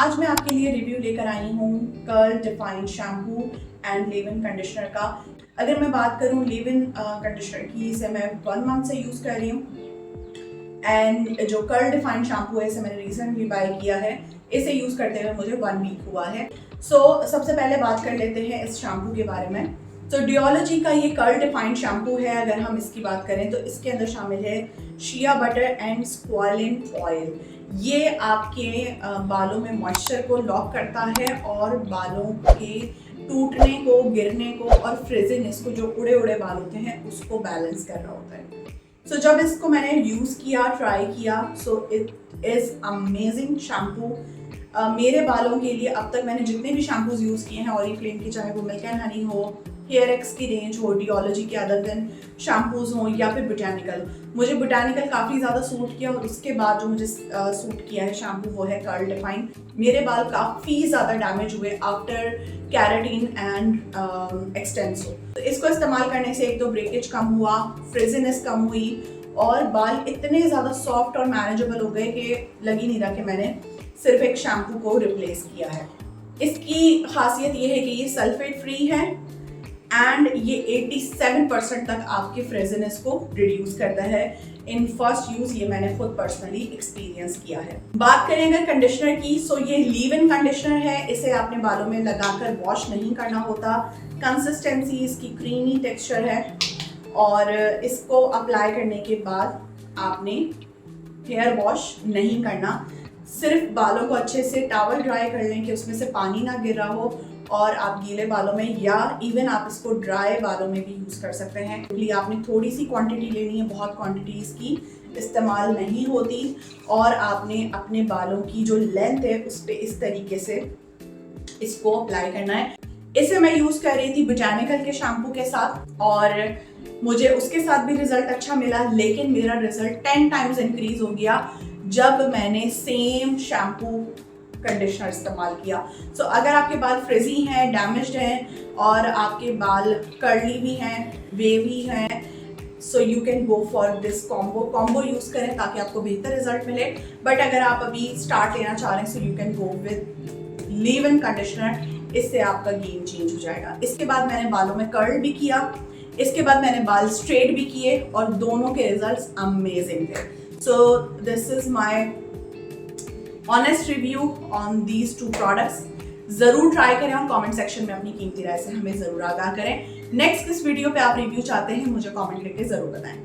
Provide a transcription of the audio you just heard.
आज मैं आपके लिए रिव्यू लेकर आई हूँ curl define shampoo and leave in conditioner का। अगर मैं बात करूँ लीव-इन कंडीशनर की, इसे मैं 1 मंथ से यूज़ कर रही हूँ एंड जो कर्ल डिफाइन शैम्पू है इसे मैंने रिसेंटली बाय किया है। इसे यूज़ करते हुए मुझे 1 वीक हुआ है। सबसे पहले बात कर लेते हैं इस शैम्पू के बारे में। डियोलॉजी का ये कर्ल डिफाइंड शैम्पू है। अगर हम इसकी बात करें तो इसके अंदर शामिल है shea butter and squalane oil. ये आपके बालों में मॉइस्चर को लॉक करता है और बालों के टूटने को, गिरने को और फ्रिजीनेस को, जो उड़े उड़े बाल होते हैं, उसको बैलेंस कर रहा होता है। जब इसको मैंने यूज़ किया, ट्राई किया, इट इज़ अमेजिंग शैम्पू। मेरे बालों के लिए अब तक मैंने जितने भी शैम्पूज यूज़ किए हैं ऑरिफ्लेम के, चाहे वो मिल्क एंड हनी हो, हेयर एक्स की रेंज हो, डियोलॉजी के अदर देन शैम्पूज हों, या फिर बोटानिकल, मुझे बोटानिकल काफ़ी ज़्यादा सूट किया। और उसके बाद जो मुझे सूट किया है शैम्पू वो है कर्ल डिफाइन। मेरे बाल काफ़ी ज़्यादा डैमेज हुए आफ्टर कैराटीन एंड एक्सटेंसो। तो इसको इस्तेमाल करने से एक तो ब्रेकेज कम हुआ, फ्रिजीनेस कम हुई और बाल इतने ज़्यादा सॉफ्ट और मैनेजेबल हो गए कि लग ही नहीं रहा कि मैंने सिर्फ एक शैम्पू को रिप्लेस किया है। इसकी खासियत ये है कि ये सल्फेट फ्री है एंड ये 87% तक आपके फ्रेजीनेस को रिड्यूस करता है। इन फर्स्ट यूज ये मैंने खुद पर्सनली एक्सपीरियंस किया है। बात करें अगर कंडीशनर की, ये लीव इन कंडीशनर है। इसे आपने बालों में लगाकर वॉश नहीं करना होता। कंसिस्टेंसी इसकी क्रीमी टेक्सचर है और इसको अप्लाई करने के बाद आपने हेयर वॉश नहीं करना। सिर्फ बालों को अच्छे से टॉवल ड्राई कर लें कि उसमें से पानी ना गिर रहा हो और आप गीले बालों में या इवन आप इसको ड्राई बालों में भी यूज़ कर सकते हैं। इसलिए आपने थोड़ी सी क्वांटिटी लेनी है, बहुत क्वांटिटी इसकी इस्तेमाल नहीं होती। और आपने अपने बालों की जो लेंथ है उस पर इस तरीके से इसको अप्लाई करना है। इसे मैं यूज़ कर रही थी बोटानिकल के शैम्पू के साथ और मुझे उसके साथ भी रिजल्ट अच्छा मिला, लेकिन मेरा रिजल्ट 10 टाइम्स इंक्रीज हो गया जब मैंने सेम शैम्पू कंडीशनर इस्तेमाल किया। अगर आपके बाल फ्रिजी हैं, डैमेज्ड हैं और आपके बाल कर्ली भी हैं, वेवी हैं, you can go for this combo use करें ताकि आपको बेहतर रिजल्ट मिले। बट अगर आप अभी स्टार्ट लेना चाह रहे हैं you can go with leave in conditioner. इससे आपका गेम चेंज हो जाएगा। इसके बाद मैंने बालों में कर्ल भी किया, इसके बाद मैंने बाल स्ट्रेट भी किए और दोनों के रिजल्ट्स अमेजिंग थे। This is my honest review on these 2 products. जरूर ट्राई करें और कमेंट सेक्शन में अपनी कीमती राय से हमें जरूर आगाह करें। नेक्स्ट किस वीडियो पे आप रिव्यू चाहते हैं मुझे कमेंट करके जरूर बताएं।